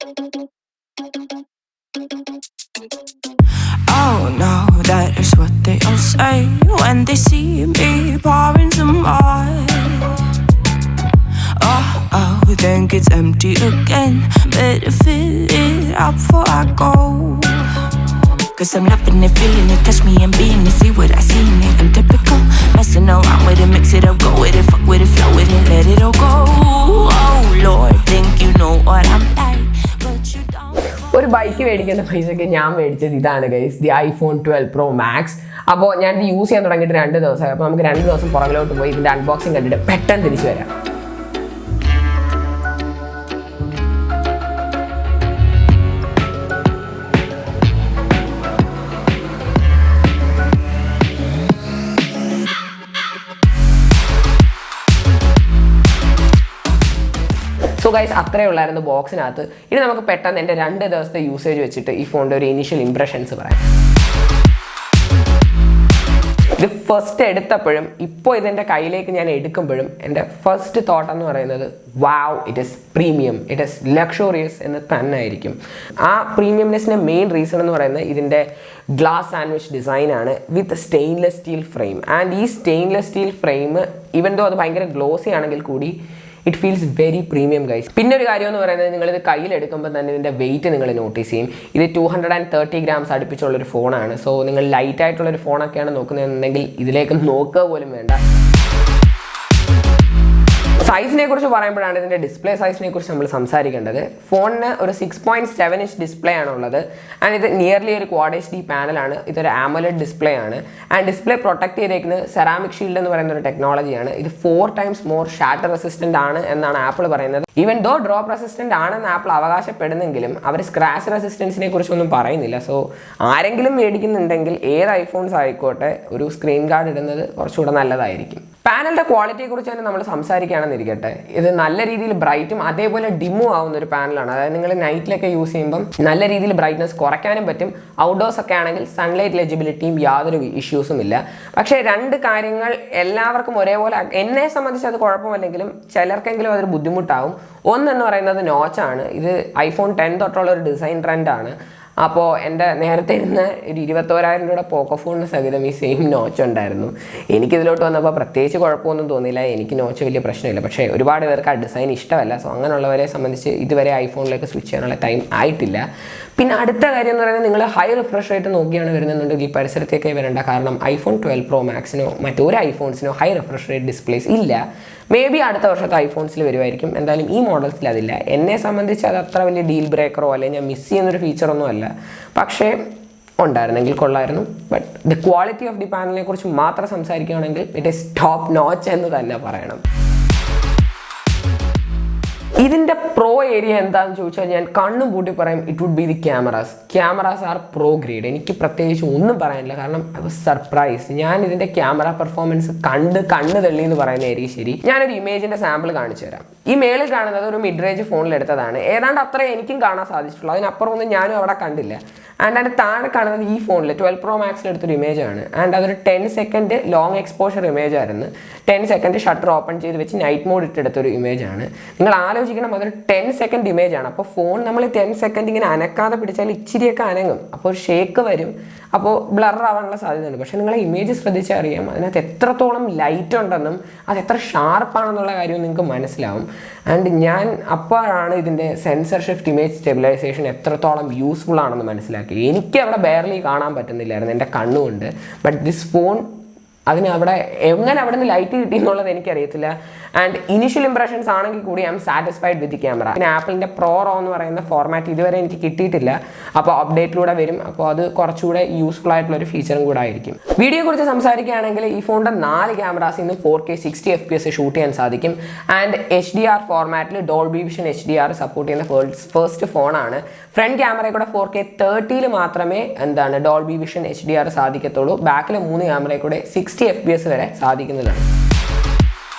Oh no, that is what they all say when they see me pouring some more. Oh, think it's empty again. Better fill it up before I go. Cause I'm loving it, feeling it, touch me and being it. See what I see in it, I'm typical. Messing around with it, mix it up, go with it. Fuck with it, flow with it, let it all go. Oh Lord, think you know what I'm like, but you don't. ഒരു bike മേടിക്കുന്ന പൈസയ്ക്ക് ഞാൻ മേടിച്ചത് ഇതാണ് guys, the iPhone 12 Pro Max. അപ്പോൾ ഞാനിത് use ചെയ്യാൻ തുടങ്ങിയിട്ട് 2 ദിവസമായി. അപ്പോൾ നമുക്ക് 2 ദിവസം പുറകിലോട്ട് പോയി ഇതിൻ്റെ അൺബോക്സിങ് കണ്ടിട്ട് പെട്ടെന്ന് തിരിച്ചു വരാം. സോ ഗൈസ്, അത്രയേ ഉള്ളായിരുന്നു ബോക്സിനകത്ത്. ഇനി നമുക്ക് പെട്ടെന്ന് എൻ്റെ 2 ദിവസത്തെ യൂസേജ് വെച്ചിട്ട് ഈ ഫോണിൻ്റെ ഒരു ഇനീഷ്യൽ ഇംപ്രഷൻസ് പറയാം. ഇത് ഫസ്റ്റ് എടുത്തപ്പോഴും ഇപ്പോൾ ഇതിൻ്റെ കയ്യിലേക്ക് ഞാൻ എടുക്കുമ്പോഴും എൻ്റെ ഫസ്റ്റ് തോട്ട് എന്ന് പറയുന്നത് wow, it is premium, it is luxurious എന്ന് തന്നെ ആയിരിക്കും. ആ പ്രീമിയംനെസ്സിൻ്റെ മെയിൻ റീസൺ എന്ന് പറയുന്നത് ഇതിൻ്റെ ഗ്ലാസ് സാൻഡ്വിച്ച് ഡിസൈനാണ് with stainless steel frame. And ഈ stainless steel frame even though അത് ഭയങ്കര ഗ്ലോസി ആണെങ്കിൽ കൂടി it feels very premium guys. പിന്നെ ഒരു കാര്യം എന്ന് പറയുന്നത്, നിങ്ങളിത് കയ്യിലെടുക്കുമ്പോൾ തന്നെ ഇതിൻ്റെ വെയിറ്റ് നിങ്ങൾ നോട്ടീസ് ചെയ്യും. ഇത് 230 grams അടുപ്പിച്ചുള്ളൊരു ഫോണാണ്. സോ നിങ്ങൾ ലൈറ്റ് ആയിട്ടുള്ളൊരു ഫോണൊക്കെയാണ് നോക്കുന്നതെന്നുണ്ടെങ്കിൽ ഇതിലേക്ക് നോക്കുക പോലും വേണ്ട. സൈസിനെ കുറിച്ച് പറയുമ്പോഴാണ് ഇതിൻ്റെ ഡിസ്പ്ലേ സൈസിനെ കുറിച്ച് നമ്മൾ സംസാരിക്കേണ്ടത്. ഫോണിന് ഒരു 6.7 inch ഡിസ്പ്ലേ ആണുള്ളത്. ആൻഡ് ഇത് നിയർലി ഒരു ക്വാഡ് HD പാനലാണ്. ഇതൊരു AMOLED ഡിസ്പ്ലേ ആണ്. ആൻഡ് ഡിസ്പ്ലേ പ്രൊട്ടക്ട് ചെയ്തേക്കുന്നത് സെറാമിക് ഷീൽഡ് എന്ന് പറയുന്ന ഒരു ടെക്നോളജിയാണ്. ഇത് 4 times മോർ ഷാറ്റർ റെസിസ്റ്റൻ്റ് ആണ് എന്നാണ് ആപ്പിൾ പറയുന്നത്. ഈവൻ ദോ ഡ്രോപ്പ് റെസിസ്റ്റൻ്റ് ആണെന്ന് ആപ്പിൾ അവകാശപ്പെടുന്നെങ്കിലും അവർ സ്ക്രാച്ച് റെസിസ്റ്റൻസിനെ കുറിച്ചൊന്നും പറയുന്നില്ല. സോ ആരെങ്കിലും മേടിക്കുന്നുണ്ടെങ്കിൽ ഏത് ഐഫോൺസ് ആയിക്കോട്ടെ ഒരു സ്ക്രീൻ ഗാർഡ് ഇടുന്നത് കുറച്ചുകൂടെ നല്ലതായിരിക്കും. പാനലിൻ്റെ ക്വാളിറ്റിയെ കുറിച്ച് തന്നെ നമ്മൾ സംസാരിക്കുകയാണെന്നിരിക്കട്ടെ, ഇത് നല്ല രീതിയിൽ ബ്രൈറ്റും അതേപോലെ ഡിമ്മും ആവുന്ന ഒരു പാനലാണ്. അതായത് നിങ്ങൾ നൈറ്റിലൊക്കെ യൂസ് ചെയ്യുമ്പം നല്ല രീതിയിൽ ബ്രൈറ്റ്നസ് കുറയ്ക്കാനും പറ്റും. ഔട്ട്ഡോഴ്സ് ഒക്കെ ആണെങ്കിൽ സൺലൈറ്റ് ലെജിബിലിറ്റിയും യാതൊരു ഇഷ്യൂസും ഇല്ല. പക്ഷേ 2 കാര്യങ്ങൾ എല്ലാവർക്കും ഒരേപോലെ, എന്നെ സംബന്ധിച്ച് അത് കുഴപ്പമല്ലെങ്കിലും ചിലർക്കെങ്കിലും അതൊരു ബുദ്ധിമുട്ടാവും. ഒന്നെന്ന് പറയുന്നത് നോച്ചാണ്. ഇത് iPhone 10 തൊട്ടുള്ള ഒരു ഡിസൈൻ ട്രെൻഡാണ്. അപ്പോൾ എൻ്റെ നേരത്തെ ഇരുന്ന ഒരു 21,000 രൂപയുടെ പോക്കോ ഫോണിന് സഹിതം ഈ സെയിം നോച്ച് ഉണ്ടായിരുന്നു. എനിക്കിതിലോട്ട് വന്നപ്പോൾ പ്രത്യേകിച്ച് കുഴപ്പമൊന്നും തോന്നിയില്ല. എനിക്ക് നോച്ച് വലിയ പ്രശ്നമില്ല. പക്ഷേ ഒരുപാട് പേർക്ക് ആ ഡിസൈൻ ഇഷ്ടമല്ല. സോ അങ്ങനെയുള്ളവരെ സംബന്ധിച്ച് ഇതുവരെ ഐഫോണിലേക്ക് സ്വിച്ച് ചെയ്യാനുള്ള ടൈം ആയിട്ടില്ല. പിന്നെ അടുത്ത കാര്യം എന്ന് പറയുന്നത്, നിങ്ങൾ ഹൈ റിഫ്രഷ് റേറ്റ് നോക്കിയാണ് വരുന്നുണ്ടെങ്കിൽ ഈ പരിസരത്തേക്കേ വരേണ്ട. കാരണം iPhone 12 Pro Maxനോ മറ്റൊരു ഐഫോൺസിനോ ഹൈ റിഫ്രഷ് റേറ്റ് ഡിസ്പ്ലേസ് ഇല്ല. മേ ബി അടുത്ത വർഷത്തെ ഐഫോൺസിൽ വരുമായിരിക്കും. എന്തായാലും ഈ മോഡൽസിൽ അതില്ല. എന്നെ സംബന്ധിച്ച് അത് അത്ര വലിയ ഡീൽ ബ്രേക്കറോ അല്ലെങ്കിൽ ഞാൻ മിസ് ചെയ്യുന്നൊരു ഫീച്ചറൊന്നും അല്ല. പക്ഷേ ഉണ്ടായിരുന്നെങ്കിൽ കൊള്ളായിരുന്നു. But the quality of the പാനലിനെ കുറിച്ച് മാത്രം സംസാരിക്കുകയാണെങ്കിൽ ഇറ്റ് ഈസ് ടോപ്പ് നോച്ച് എന്ന് തന്നെ പറയണം. ഇതിൻ്റെ പ്രോ ഏരിയ എന്താണെന്ന് ചോദിച്ചാൽ ഞാൻ കണ്ണും പൂട്ടി പറയും, it would be the cameras are pro grade. എനിക്ക് പ്രത്യേകിച്ച് ഒന്നും പറയാനില്ല. കാരണം ഐ വാസ് സർപ്രൈസ്ഡ്. ഞാൻ ഇതിൻ്റെ ക്യാമറ പെർഫോമൻസ് കണ്ണ് തള്ളി എന്ന് പറയുന്നതായിരിക്കും ശരി. ഞാനൊരു ഇമേജിൻ്റെ സാമ്പിൾ കാണിച്ചു തരാം. ഈ മേളിൽ കാണുന്നത് ഒരു മിഡ് റേഞ്ച് ഫോണിൽ എടുത്തതാണ്. ഏതാണ്ട് അത്ര എനിക്കും കാണാൻ സാധിച്ചിട്ടുള്ളൂ. അതിനപ്പുറം ഒന്നും ഞാനും അവിടെ കണ്ടില്ല. ആൻഡ് അതിൻ്റെ താഴെ കാണുന്നത് ഈ ഫോണിൽ 12 Pro Maxൽ എടുത്തൊരു ഇമേജാണ്. ആൻഡ് അതൊരു 10 second ലോങ് എക്സ്പോഷർ ഇമേജ് ആയിരുന്നു. 10 second ഷട്ടർ ഓപ്പൺ ചെയ്ത് വെച്ച് നൈറ്റ് മോഡ് ഇട്ടെടുത്തൊരു ഇമേജാണ്. നിങ്ങൾ ആലോചിക്കണം, അതൊരു 10 second ഇമേജാണ്. അപ്പോൾ ഫോൺ നമ്മൾ 10 second ഇങ്ങനെ അനക്കാതെ പിടിച്ചാൽ ഇച്ചിരിയൊക്കെ അനങ്ങും. അപ്പോൾ ഒരു ഷേക്ക് വരും. അപ്പോൾ ബ്ലർ ആവാനുള്ള സാധ്യതയുണ്ട്. പക്ഷേ നിങ്ങൾ ഇമേജ് ശ്രദ്ധിച്ചാൽ അറിയാം അതിനകത്ത് എത്രത്തോളം ലൈറ്റ് ഉണ്ടെന്നും അത് എത്ര ഷാർപ്പാണെന്നുള്ള കാര്യവും നിങ്ങൾക്ക് മനസ്സിലാവും. ആൻഡ് ഞാൻ അപ്പോഴാണ് ഇതിൻ്റെ സെൻസർ ഷിഫ്റ്റ് ഇമേജ് സ്റ്റെബിലൈസേഷൻ എത്രത്തോളം യൂസ്ഫുൾ ആണെന്ന് മനസ്സിലാക്കി. എനിക്ക് അവിടെ ബെയർലി കാണാൻ പറ്റുന്നില്ലായിരുന്നു എൻ്റെ കണ്ണുകൊണ്ട്. ബട്ട് ദിസ് ഫോൺ അതിന് എങ്ങനെ അവിടെ നിന്ന് ലൈറ്റ് കിട്ടി എന്നുള്ളത് എനിക്കറിയത്തില്ല. ആൻഡ് ഇനിഷ്യൽ ഇംപ്രഷൻസ് ആണെങ്കിൽ കൂടി I M satisfied with the camera. പിന്നെ ആപ്പിളിൻ്റെ പ്രോ എന്ന് പറയുന്ന ഫോർമാറ്റ് ഇതുവരെ എനിക്ക് കിട്ടിയിട്ടില്ല. അപ്പോൾ അപ്ഡേറ്റിലൂടെ വരും. അപ്പോൾ അത് കുറച്ചുകൂടെ യൂസ്ഫുൾ ആയിട്ടുള്ളൊരു ഫീച്ചറും കൂടെ ആയിരിക്കും. വീഡിയോയെക്കുറിച്ച് സംസാരിക്കുകയാണെങ്കിൽ ഈ ഫോണിൻ്റെ 4 ക്യാമറാസിൽ നിന്ന് 4K 60 FPS ഷൂട്ട് ചെയ്യാൻ സാധിക്കും. ആൻഡ് HDR ഫോർമാറ്റിൽ ഡോൾബി വിഷൻ HDR സപ്പോർട്ട് ചെയ്യുന്ന ഫസ്റ്റ് ഫോണാണ്. ഫ്രണ്ട് ക്യാമറയിൽ കൂടെ 4K 30 മാത്രമേ ഡോൾബി വിഷൻ HDR സാധിക്കത്തുള്ളൂ. ബാക്കിലെ 3 ക്യാമറയിൽ കൂടെ 60 FPS വരെ സാധിക്കുന്നതാണ്.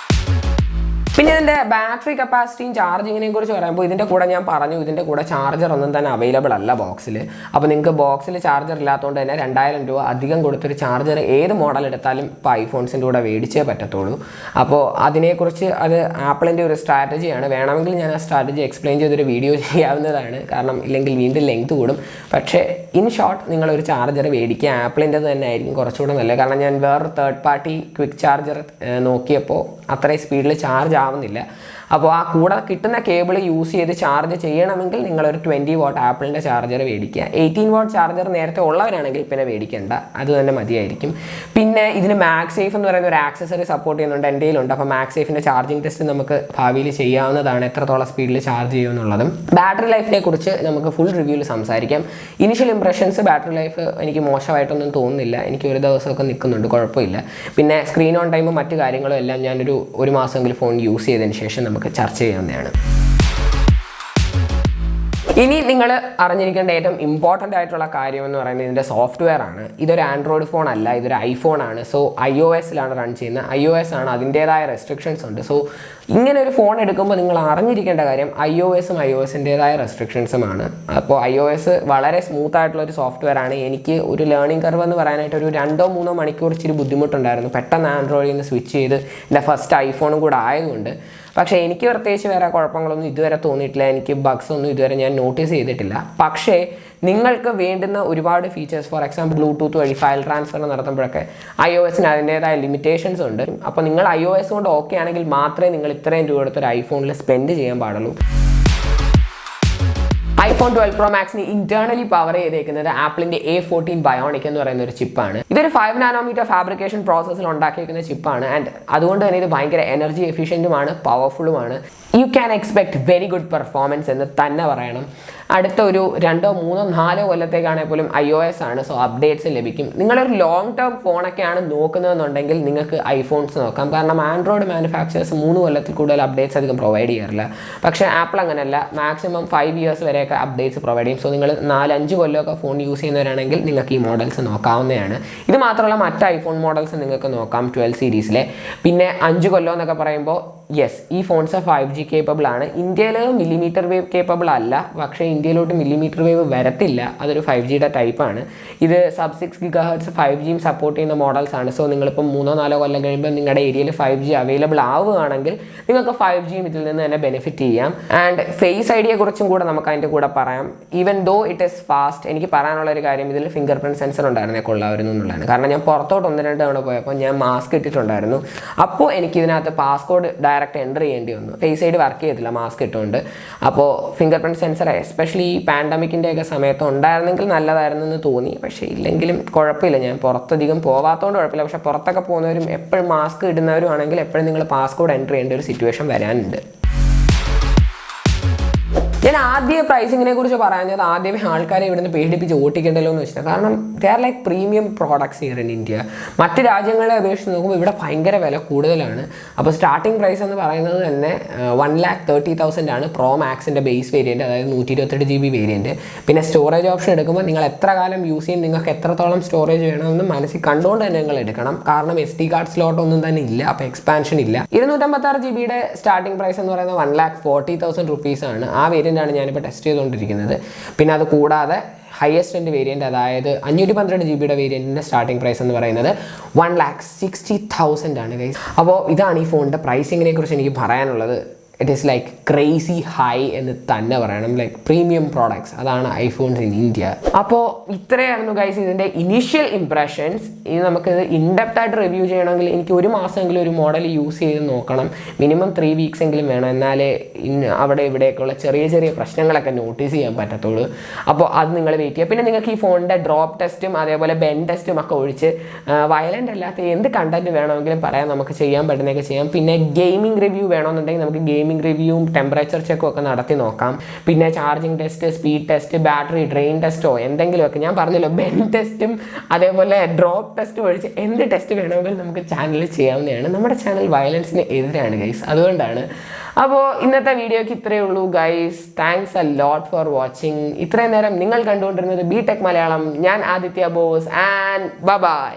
പിന്നെ പിന്നെ ഇതിൻ്റെ ബാറ്ററി കപ്പാസിറ്റിയും ചാർജിങ്ങിനെ കുറിച്ച് പറയുമ്പോൾ ഇതിൻ്റെ കൂടെ ഞാൻ പറഞ്ഞു ഇതിൻ്റെ കൂടെ ചാർജർ ഒന്നും തന്നെ അവൈലബിൾ അല്ല ബോക്സിൽ. അപ്പോൾ നിങ്ങൾക്ക് ബോക്സിൽ ചാർജർ ഇല്ലാത്തതുകൊണ്ട് തന്നെ 2000 രൂപ അധികം കൊടുത്തൊരു ചാർജർ ഏത് മോഡൽ എടുത്താലും ഇപ്പോൾ ഐഫോൺസിൻ്റെ കൂടെ മേടിച്ചേ പറ്റത്തുള്ളൂ. അപ്പോൾ അതിനെക്കുറിച്ച് അത് ആപ്പിളിൻ്റെ ഒരു സ്ട്രാറ്റജിയാണ്. വേണമെങ്കിൽ ഞാൻ ആ സ്ട്രാറ്റജി എക്സ്പ്ലെയിൻ ചെയ്തൊരു വീഡിയോ ചെയ്യാവുന്നതാണ്, കാരണം ഇല്ലെങ്കിൽ വീണ്ടും ലെങ്ത് കൂടും. പക്ഷേ ഇൻ ഷോർട്ട് നിങ്ങളൊരു ചാർജർ മേടിക്കുക, ആപ്പിളിൻ്റെ തന്നെ ആയിരിക്കും കുറച്ചുകൂടെ നല്ലത്. കാരണം ഞാൻ വേറൊരു തേർഡ് പാർട്ടി ക്വിക്ക് ചാർജർ നോക്കിയപ്പോൾ അത്രയും സ്പീഡിൽ ചാർജ് ആവുന്നില്ല. അപ്പോൾ ആ കൂടെ കിട്ടുന്ന കേബിൾ യൂസ് ചെയ്ത് ചാർജ് ചെയ്യണമെങ്കിൽ നിങ്ങളൊരു 20 വാട്ട് ആപ്പിളിൻ്റെ ചാർജർ മേടിക്കുക. 18 വാട്ട് ചാർജർ നേരത്തെ ഉള്ളവരാണെങ്കിൽ പിന്നെ മേടിക്കേണ്ട, അത് തന്നെ മതിയായിരിക്കും. പിന്നെ ഇതിന് മാക്സേഫ് എന്ന് പറയുന്ന ഒരു ആക്സസറി സപ്പോർട്ട് ചെയ്യുന്നുണ്ട്, എൻ്റെ കയ്യിലുണ്ട്. അപ്പോൾ മാക്സേഫിൻ്റെ ചാർജിങ് ടെസ്റ്റ് നമുക്ക് ഭാവിയിൽ ചെയ്യാവുന്നതാണ്, എത്രത്തോളം സ്പീഡിൽ ചാർജ് ചെയ്യുമെന്നുള്ളതും. ബാറ്ററി ലൈഫിനെ കുറിച്ച് നമുക്ക് ഫുൾ റിവ്യൂവിൽ സംസാരിക്കാം. ഇനിഷ്യൽ ഇംപ്രഷൻസ് ബാറ്ററി ലൈഫ് എനിക്ക് മോശമായിട്ടൊന്നും തോന്നുന്നില്ല, എനിക്ക് ഒരു ദിവസമൊക്കെ നിൽക്കുന്നുണ്ട്, കുഴപ്പമില്ല. പിന്നെ സ്ക്രീൻ ഓൺ ടൈമും മറ്റു കാര്യങ്ങളും എല്ലാം ഞാനൊരു മാസമെങ്കിലും ഫോൺ യൂസ് ചെയ്തതിന് ശേഷം നമുക്ക് ചർച്ച ചെയ്യാവുന്നതാണ്. ഇനി നിങ്ങൾ അറിഞ്ഞിരിക്കേണ്ട ഏറ്റവും ഇമ്പോർട്ടൻ്റ് ആയിട്ടുള്ള കാര്യം എന്ന് പറയുന്നത് ഇതിൻ്റെ സോഫ്റ്റ്വെയർ ആണ്. ഇതൊരു ആൻഡ്രോയിഡ് ഫോൺ അല്ല, ഇതൊരു ഐഫോൺ ആണ്. സോ iOS റൺ ചെയ്യുന്നത്. iOS ആണ്, അതിൻ്റേതായ റെസ്ട്രിക്ഷൻസ് ഉണ്ട്. സോ ഇങ്ങനെ ഒരു ഫോൺ എടുക്കുമ്പോൾ നിങ്ങൾ അറിഞ്ഞിരിക്കേണ്ട കാര്യം iOSൻ്റേതായ റെസ്ട്രിക്ഷൻസുമാണ്. അപ്പോൾ iOS വളരെ സ്മൂത്ത് ആയിട്ടുള്ള ഒരു സോഫ്റ്റ്വെയർ ആണ്. എനിക്ക് ഒരു ലേണിംഗ് കർവ് എന്ന് പറയാനായിട്ട് ഒരു 2-3 മണിക്കൂർ ഇച്ചിരി ബുദ്ധിമുട്ടുണ്ടായിരുന്നു, പെട്ടെന്ന് ആൻഡ്രോയിഡിൽ നിന്ന് സ്വിച്ച് ചെയ്ത് എൻ്റെ ഫസ്റ്റ് ഐഫോണും കൂടെ ആയതുകൊണ്ട്. പക്ഷേ എനിക്ക് പ്രത്യേകിച്ച് വേറെ കുഴപ്പങ്ങളൊന്നും ഇതുവരെ തോന്നിയിട്ടില്ല, എനിക്ക് ബഗ്സ് ഒന്നും ഇതുവരെ ഞാൻ നോട്ടീസ് ചെയ്തിട്ടില്ല. പക്ഷേ നിങ്ങൾക്ക് വേണ്ടുന്ന ഒരുപാട് ഫീച്ചേഴ്സ്, ഫോർ എക്സാമ്പിൾ ബ്ലൂടൂത്ത് വഴി ഫയൽ ട്രാൻസ്ഫർ നടത്തുമ്പോഴൊക്കെ iOSന് അതിൻ്റേതായ ലിമിറ്റേഷൻസ് ഉണ്ട്. അപ്പോൾ നിങ്ങൾ iOS കൊണ്ട് ഓക്കെ ആണെങ്കിൽ മാത്രമേ നിങ്ങൾ ഇത്രയും രൂപ എടുത്തൊരു ഐഫോണിൽ സ്പെൻഡ് ചെയ്യാൻ പാടുള്ളൂ. iPhone 12 Pro Maxന് ഇന്റേണലി പവർ ചെയ്തേക്കുന്നത് ആപ്പിളിൻ്റെ A14 ബയോണിക് എന്ന് പറയുന്ന ഒരു ചിപ്പാണ്. ഇതൊരു 5 നാനോമീറ്റർ ഫാബ്രിക്കേഷൻ പ്രോസസ്സിൽ ഉണ്ടാക്കിയിരിക്കുന്ന ചിപ്പാണ്. ആൻഡ് അതുകൊണ്ട് തന്നെ ഇത് ഭയങ്കര എനർജി എഫിഷ്യൻറ്റുമാണ്, പവർഫുള്ളുമാണ്. You can expect very good performance എന്ന് തന്നെ പറയണം. അടുത്ത ഒരു 2, 3, 4 കൊല്ലത്തേക്കാണെങ്കിൽ പോലും iOS ആണ്, സോ അപ്ഡേറ്റ്സ് ലഭിക്കും. നിങ്ങളൊരു ലോങ് ടേം ഫോണൊക്കെയാണ് നോക്കുന്നതെന്നുണ്ടെങ്കിൽ നിങ്ങൾക്ക് ഐഫോൺസ് നോക്കാം. കാരണം ആൻഡ്രോയിഡ് മാനുഫാക്ചേഴ്സ് 3 കൊല്ലത്തിൽ കൂടുതൽ അപ്ഡേറ്റ്സ് അധികം പ്രൊവൈഡ് ചെയ്യാറില്ല. പക്ഷേ ആപ്പിൾ അങ്ങനെയല്ല, മാക്സിമം 5 ഇയേഴ്സ് വരെയൊക്കെ അപ്ഡേറ്റ്സ് പ്രൊവൈഡ് ചെയ്യും. സോ നിങ്ങൾ 4-5 കൊല്ലമൊക്കെ ഫോൺ യൂസ് ചെയ്യുന്നവരാണെങ്കിൽ നിങ്ങൾക്ക് ഈ മോഡൽസ് നോക്കാവുന്നതാണ്. ഇത് മാത്രമല്ല മറ്റ് ഐഫോൺ മോഡൽസ് നിങ്ങൾക്ക് നോക്കാം 12 സീരീസിലെ. പിന്നെ 5 കൊല്ലം എന്നൊക്കെ പറയുമ്പോൾ യെസ്, ഈ ഫോൺസ് 5G കേപ്പബിൾ ആണ്. ഇന്ത്യയിൽ മില്ലിമീറ്റർ വേവ് കേപ്പബിൾ അല്ല, പക്ഷേ ഇന്ത്യയിലോട്ട് മില്ലിമീറ്റർ വേവ് വരത്തില്ല, അതൊരു 5Gയുടെ ടൈപ്പാണ്. ഇത് sub-6 GHz 5Gയും സപ്പോർട്ട് ചെയ്യുന്ന മോഡൽസ് ആണ്. സോ നിങ്ങളിപ്പം 3-4 കൊല്ലം കഴിയുമ്പോൾ നിങ്ങളുടെ ഏരിയയിൽ 5G അവൈലബിൾ ആവുകയാണെങ്കിൽ നിങ്ങൾക്ക് 5Gയും ഇതിൽ നിന്ന് തന്നെ ബെനിഫിറ്റ് ചെയ്യാം. ആൻഡ് ഫേസ് ഐഡിയെ കുറിച്ചും കൂടെ നമുക്ക് അതിൻ്റെ കൂടെ പറയാം. Even though it is fast, എനിക്ക് പറയാനുള്ള ഒരു കാര്യം ഇതിൽ ഫിംഗർ പ്രിൻറ്റ് സെൻസർ ഉണ്ടായിരുന്നേ കൊള്ളാമായിരുന്നു എന്നുള്ളതാണ്. കാരണം ഞാൻ പുറത്തോട്ട് 1-2 തവണ പോയപ്പോൾ ഞാൻ മാസ്ക് ഇട്ടിട്ടുണ്ടായിരുന്നു. അപ്പോൾ എനിക്കിതിനകത്ത് പാസ്കോഡ് ഡയറക്റ്റ് എൻ്റർ ചെയ്യേണ്ടി വന്നു, ഫേസ് ഐഡി വർക്ക് ചെയ്തില്ല മാസ്ക് ഇട്ടുകൊണ്ട്. അപ്പോൾ ഫിംഗർ പ്രിൻറ്റ് സെൻസർ എസ്പെഷ്യലി ഈ പാൻഡമിക്കിൻ്റെയൊക്കെ സമയത്ത് ഉണ്ടായിരുന്നെങ്കിൽ നല്ലതായിരുന്നു എന്ന് തോന്നി. പക്ഷേ ഇല്ലെങ്കിലും കുഴപ്പമില്ല, ഞാൻ പുറത്തധികം പോകാത്തതുകൊണ്ട് കുഴപ്പമില്ല. പക്ഷേ പുറത്തൊക്കെ പോകുന്നവരും എപ്പോഴും മാസ്ക് ഇടുന്നവരും ആണെങ്കിൽ എപ്പോഴും നിങ്ങൾ പാസ്കോഡ് എൻ്റർ ചെയ്യേണ്ട ഒരു സിറ്റുവേഷൻ വരാനുണ്ട്. ഞാൻ ആദ്യം പ്രൈസിങ്ങിനെ കുറിച്ച് പറഞ്ഞത് ആദ്യമേ ആൾക്കാരെ ഇവിടുന്ന് പേടിപ്പിച്ച് ഓട്ടിക്കേണ്ടല്ലോ എന്ന് വെച്ചിട്ട്. കാരണം they are like premium products here in India. മറ്റ് രാജ്യങ്ങളെ അപേക്ഷിച്ച് നോക്കുമ്പോൾ ഇവിടെ ഭയങ്കര വില കൂടുതലാണ്. അപ്പോൾ സ്റ്റാർട്ടിംഗ് പ്രൈസ് എന്ന് പറയുന്നത് തന്നെ 1,30,000 ആണ് പ്രോ മാക്സിൻ്റെ ബേസ് വേരിയൻറ്റ്, അതായത് 128 GB വേരിയൻറ്റ്. പിന്നെ സ്റ്റോറേജ് ഓപ്ഷൻ എടുക്കുമ്പോൾ നിങ്ങൾ എത്ര കാലം യൂസ് ചെയ്യും, നിങ്ങൾക്ക് എത്രത്തോളം സ്റ്റോറേജ് വേണമെന്ന് മനസ്സിൽ കണ്ടുകൊണ്ട് തന്നെ നിങ്ങൾ എടുക്കണം. കാരണം SD കാർഡ് സ്ലോട്ട് ഒന്നും തന്നെ ഇല്ല, അപ്പോൾ എക്സ്പാൻഷൻ ഇല്ല. 256 GBയുടെ സ്റ്റാർട്ടിംഗ് പ്രൈസ് എന്ന് പറയുന്നത് 1,40,000 റുപ്പീസാണ്. ആ വേരിയൻ്റ് ആണ് ഞാനിപ്പോൾ ടെസ്റ്റ് ചെയ്തുകൊണ്ടിരിക്കുന്നത്. പിന്നെ അത് കൂടാതെ ഹയസ്റ്റ് എൻഡ് വേരിയൻറ്റ്, അതായത് 512 GBയുടെ വേരിയൻറ്റിൻ്റെ സ്റ്റാർട്ടിംഗ് പ്രൈസ് എന്ന് പറയുന്നത് 1,60,000 ആണ് ഗൈസ്. അപ്പോൾ ഇതാണ് ഈ ഫോണിൻ്റെ പ്രൈസിങ്ങിനെ കുറിച്ച് എനിക്ക് പറയാനുള്ളത്. It is like crazy high എന്ന് തന്നെ പറയണം, ലൈക്ക് പ്രീമിയം പ്രോഡക്ട്സ്, അതാണ് ഐഫോൺസ് ഇൻ ഇന്ത്യ. അപ്പോൾ ഇത്രയായിരുന്നു ഗൈസ് ഇതിൻ്റെ ഇനീഷ്യൽ ഇംപ്രഷൻസ്. ഇനി നമുക്കിത് ഇൻഡെപ്ത് ആയിട്ട് റിവ്യൂ ചെയ്യണമെങ്കിൽ എനിക്ക് ഒരു മാസമെങ്കിലും ഒരു മോഡൽ യൂസ് ചെയ്ത് നോക്കണം, മിനിമം 3 വീക്സ് എങ്കിലും വേണം, എന്നാലേ അവിടെ ഇവിടെയൊക്കെയുള്ള ചെറിയ ചെറിയ പ്രശ്നങ്ങളൊക്കെ നോട്ടീസ് ചെയ്യാൻ പറ്റത്തുള്ളൂ. അപ്പോൾ അത് നിങ്ങൾ വെയിറ്റ് ചെയ്യുക. പിന്നെ നിങ്ങൾക്ക് ഈ ഫോണിൻ്റെ ഡ്രോപ്പ് ടെസ്റ്റും അതേപോലെ ബെൻ ടെസ്റ്റും ഒക്കെ ഒഴിച്ച് വയലൻ്റ് അല്ലാത്ത എന്ത് കണ്ടന്റ് വേണമെങ്കിലും പറയാം, നമുക്ക് ചെയ്യാൻ പറ്റുന്നതൊക്കെ ചെയ്യാം. പിന്നെ ഗെയിമിംഗ് റിവ്യൂ വേണമെന്നുണ്ടെങ്കിൽ നമുക്ക് ഗെയിമിംഗ് റിവ്യൂവും ടെമ്പറേച്ചർ ചെക്കും ഒക്കെ നടത്തി നോക്കാം. പിന്നെ charging test, speed test, battery drain ടെസ്റ്റോ എന്തെങ്കിലുമൊക്കെ, ഞാൻ പറഞ്ഞല്ലോ ബെൻ ടെസ്റ്റും അതേപോലെ ഡ്രോപ്പ് ടെസ്റ്റും ഒഴിച്ച് എന്ത് ടെസ്റ്റ് വേണമെങ്കിലും നമുക്ക് ചാനലിൽ ചെയ്യാവുന്നതാണ്. നമ്മുടെ ചാനൽ വയലൻസിന് എതിരാണ് ഗൈസ്, അതുകൊണ്ടാണ്. അപ്പോൾ ഇന്നത്തെ വീഡിയോയ്ക്ക് ഇത്രയേ ഉള്ളൂ guys. Thanks a lot for watching. ഇത്രയും നേരം നിങ്ങൾ കണ്ടുകൊണ്ടിരുന്നത് ബി ടെക് മലയാളം. ഞാൻ ആദിത്യ ബോസ് ആൻഡ് ബൈ.